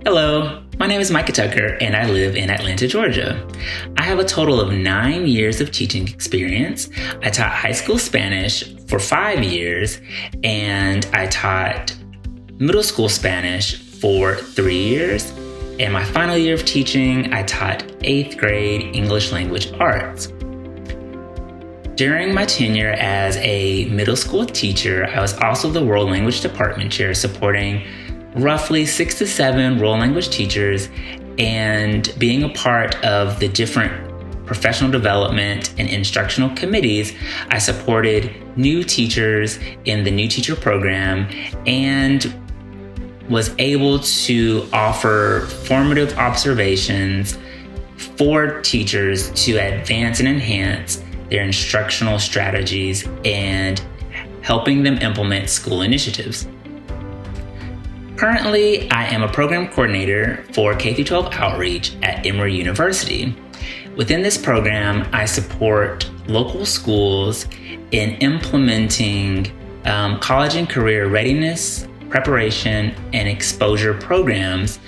Hello, my name is Micah Tucker and I live in Atlanta, Georgia. I have a total of 9 years of teaching experience. I taught high school Spanish for 5 years and I taught middle school Spanish for 3 years. In my final year of teaching, I taught 8th grade English language arts. During my tenure as a middle school teacher, I was also the World Language Department Chair, supporting roughly 6 to 7 world language teachers and being a part of the different professional development and instructional committees. I supported new teachers in the new teacher program and was able to offer formative observations for teachers to advance and enhance their instructional strategies and helping them implement school initiatives. Currently, I am a program coordinator for K-12 outreach at Emory University. Within this program, I support local schools in implementing college and career readiness, preparation, and exposure programs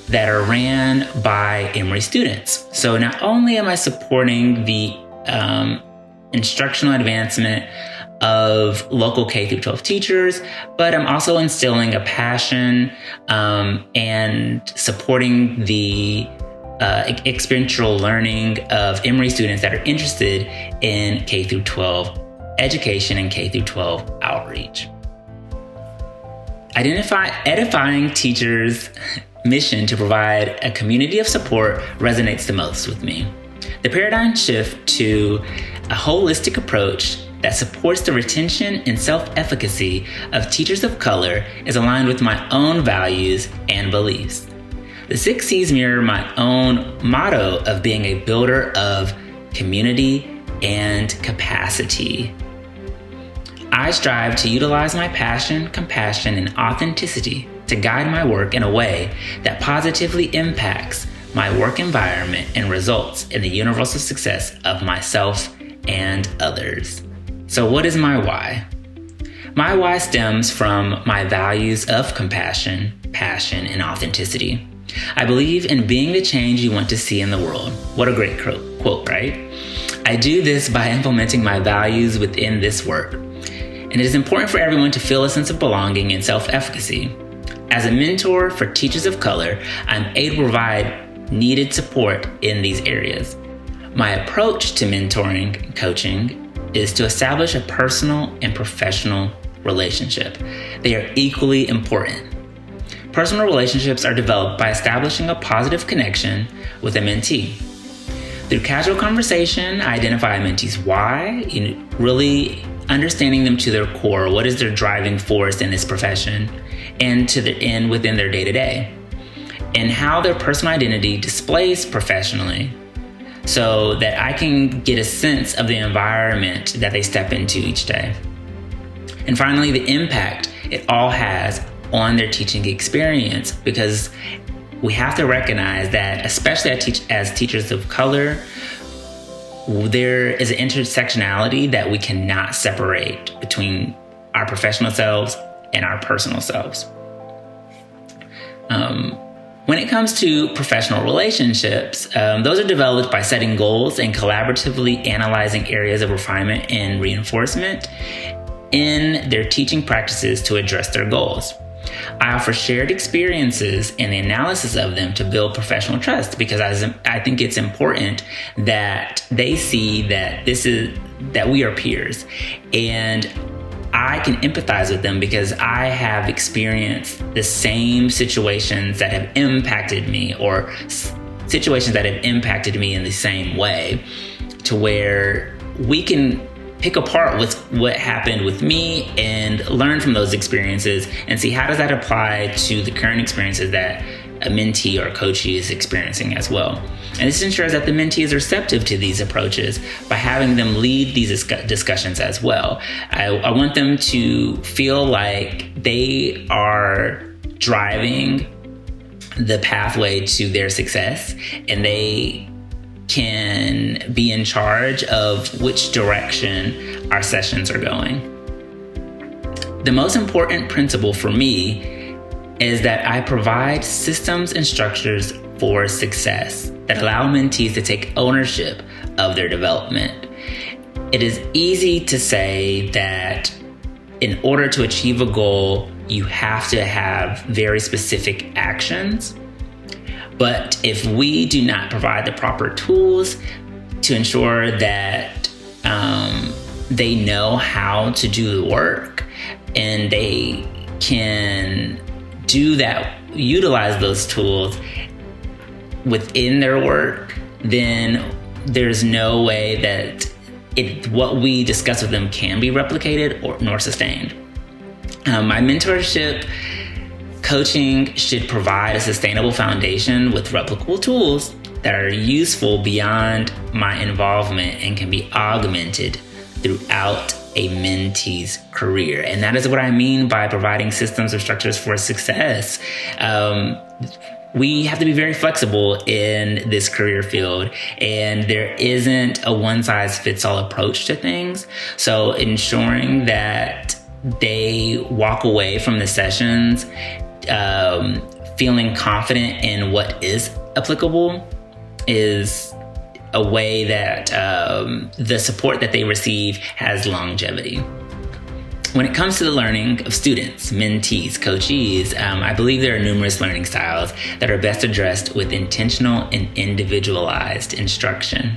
that are ran by Emory students. So not only am I supporting the instructional advancement of local K-12 teachers, but I'm also instilling a passion and supporting the experiential learning of Emory students that are interested in K-12 education and K-12 outreach. Edifying Teachers' mission to provide a community of support resonates the most with me. The paradigm shift to a holistic approach that supports the retention and self-efficacy of teachers of color is aligned with my own values and beliefs. The 6 C's mirror my own motto of being a builder of community and capacity. I strive to utilize my passion, compassion, and authenticity to guide my work in a way that positively impacts my work environment and results in the universal success of myself and others. So what is my why? My why stems from my values of compassion, passion, and authenticity. I believe in being the change you want to see in the world. What a great quote, right? I do this by implementing my values within this work. And it is important for everyone to feel a sense of belonging and self-efficacy. As a mentor for teachers of color, I'm able to provide needed support in these areas. My approach to mentoring and coaching is to establish a personal and professional relationship. They are equally important. Personal relationships are developed by establishing a positive connection with a mentee. Through casual conversation, I identify a mentee's why, really understanding them to their core. What is their driving force in this profession and to the end within their day-to-day, and how their personal identity displays professionally, so that I can get a sense of the environment that they step into each day. And finally, the impact it all has on their teaching experience, because we have to recognize that, especially as teachers of color, there is an intersectionality that we cannot separate between our professional selves and our personal selves. When it comes to professional relationships, those are developed by setting goals and collaboratively analyzing areas of refinement and reinforcement in their teaching practices to address their goals. I offer shared experiences and the analysis of them to build professional trust, because I think it's important that they see that that we are peers, and I can empathize with them because I have experienced the same situations that have impacted me, or situations that have impacted me in the same way, to where we can pick apart what happened with me and learn from those experiences and see how does that apply to the current experiences that a mentee or coachee is experiencing as well. And this ensures that the mentee is receptive to these approaches by having them lead these discussions as well. I want them to feel like they are driving the pathway to their success, and they can be in charge of which direction our sessions are going. The most important principle for me is that I provide systems and structures for success that allow mentees to take ownership of their development. It is easy to say that in order to achieve a goal, you have to have very specific actions. But if we do not provide the proper tools to ensure that they know how to do the work and they can do that, utilize those tools within their work, then there's no way that what we discuss with them can be replicated nor sustained. My mentorship coaching should provide a sustainable foundation with replicable tools that are useful beyond my involvement and can be augmented throughout a mentee's career. And that is what I mean by providing systems or structures for success. We have to be very flexible in this career field, and there isn't a one-size-fits-all approach to things. So ensuring that they walk away from the sessions feeling confident in what is applicable is a way that the support that they receive has longevity. When it comes to the learning of students, mentees, coachees, I believe there are numerous learning styles that are best addressed with intentional and individualized instruction.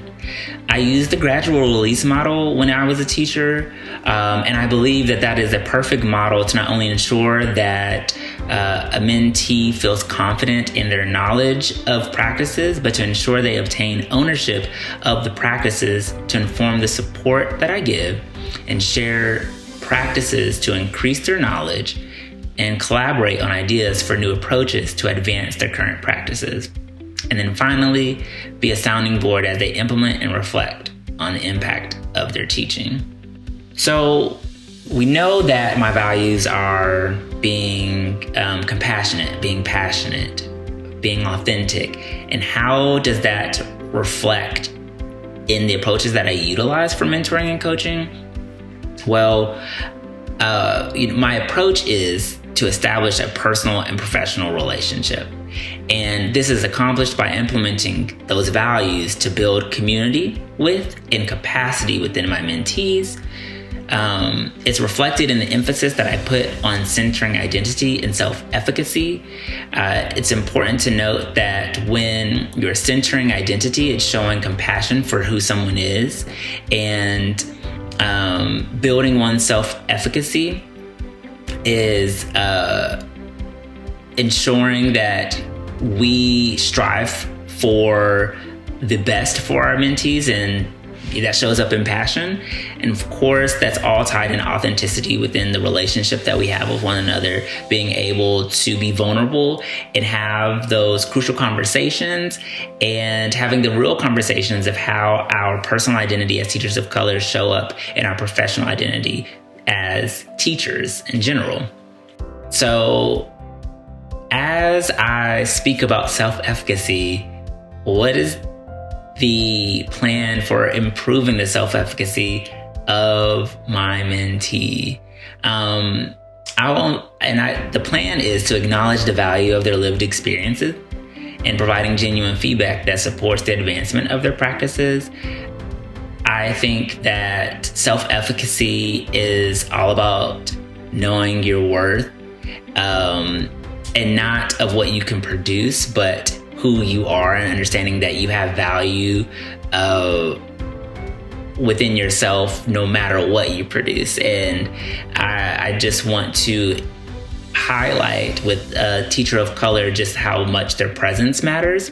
I used the gradual release model when I was a teacher, and I believe that that is a perfect model to not only ensure that a mentee feels confident in their knowledge of practices, but to ensure they obtain ownership of the practices to inform the support that I give and share practices to increase their knowledge and collaborate on ideas for new approaches to advance their current practices. And then finally, be a sounding board as they implement and reflect on the impact of their teaching. So we know that my values are being compassionate, being passionate, being authentic. And how does that reflect in the approaches that I utilize for mentoring and coaching? Well, my approach is to establish a personal and professional relationship. And this is accomplished by implementing those values to build community with and capacity within my mentees. It's reflected in the emphasis that I put on centering identity and self-efficacy. It's important to note that when you're centering identity, it's showing compassion for who someone is, and building one's self-efficacy is ensuring that we strive for the best for our mentees, and that shows up in passion. And of course, that's all tied in authenticity within the relationship that we have with one another, being able to be vulnerable and have those crucial conversations, and having the real conversations of how our personal identity as teachers of color show up in our professional identity as teachers in general. So as I speak about self-efficacy, what is the plan for improving the self-efficacy of my mentee? The plan is to acknowledge the value of their lived experiences and providing genuine feedback that supports the advancement of their practices. I think that self-efficacy is all about knowing your worth, and not of what you can produce, but who you are, and understanding that you have value within yourself no matter what you produce. And I just want to highlight with a teacher of color just how much their presence matters,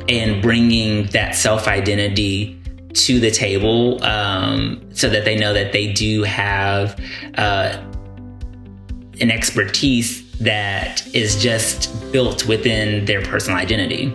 and bringing that self-identity to the table so that they know that they do have an expertise that is just built within their personal identity.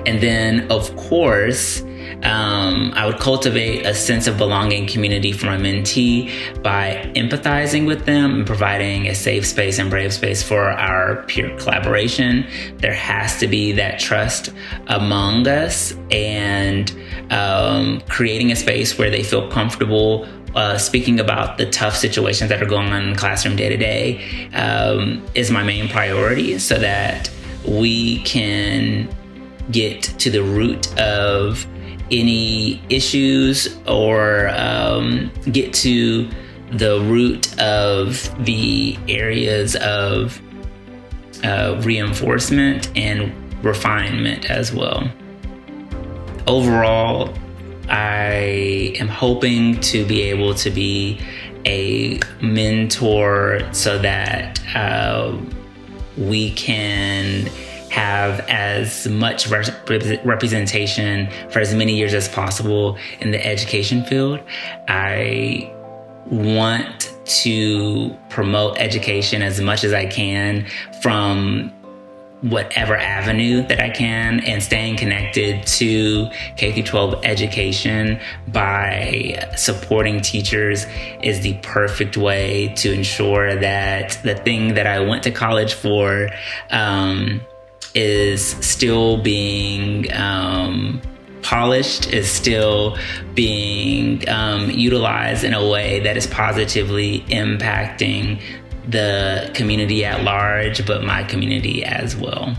And then, of course, I would cultivate a sense of belonging community for my mentee by empathizing with them and providing a safe space and brave space for our peer collaboration. There has to be that trust among us, and creating a space where they feel comfortable speaking about the tough situations that are going on in the classroom day to day is my main priority, so that we can get to the root of any issues, or get to the root of the areas of reinforcement and refinement as well. Overall, I am hoping to be able to be a mentor so that we can have as much representation for as many years as possible in the education field. I want to promote education as much as I can from whatever avenue that I can, and staying connected to K-12 education by supporting teachers is the perfect way to ensure that the thing that I went to college for is still being polished, is still being utilized in a way that is positively impacting the community at large, but my community as well.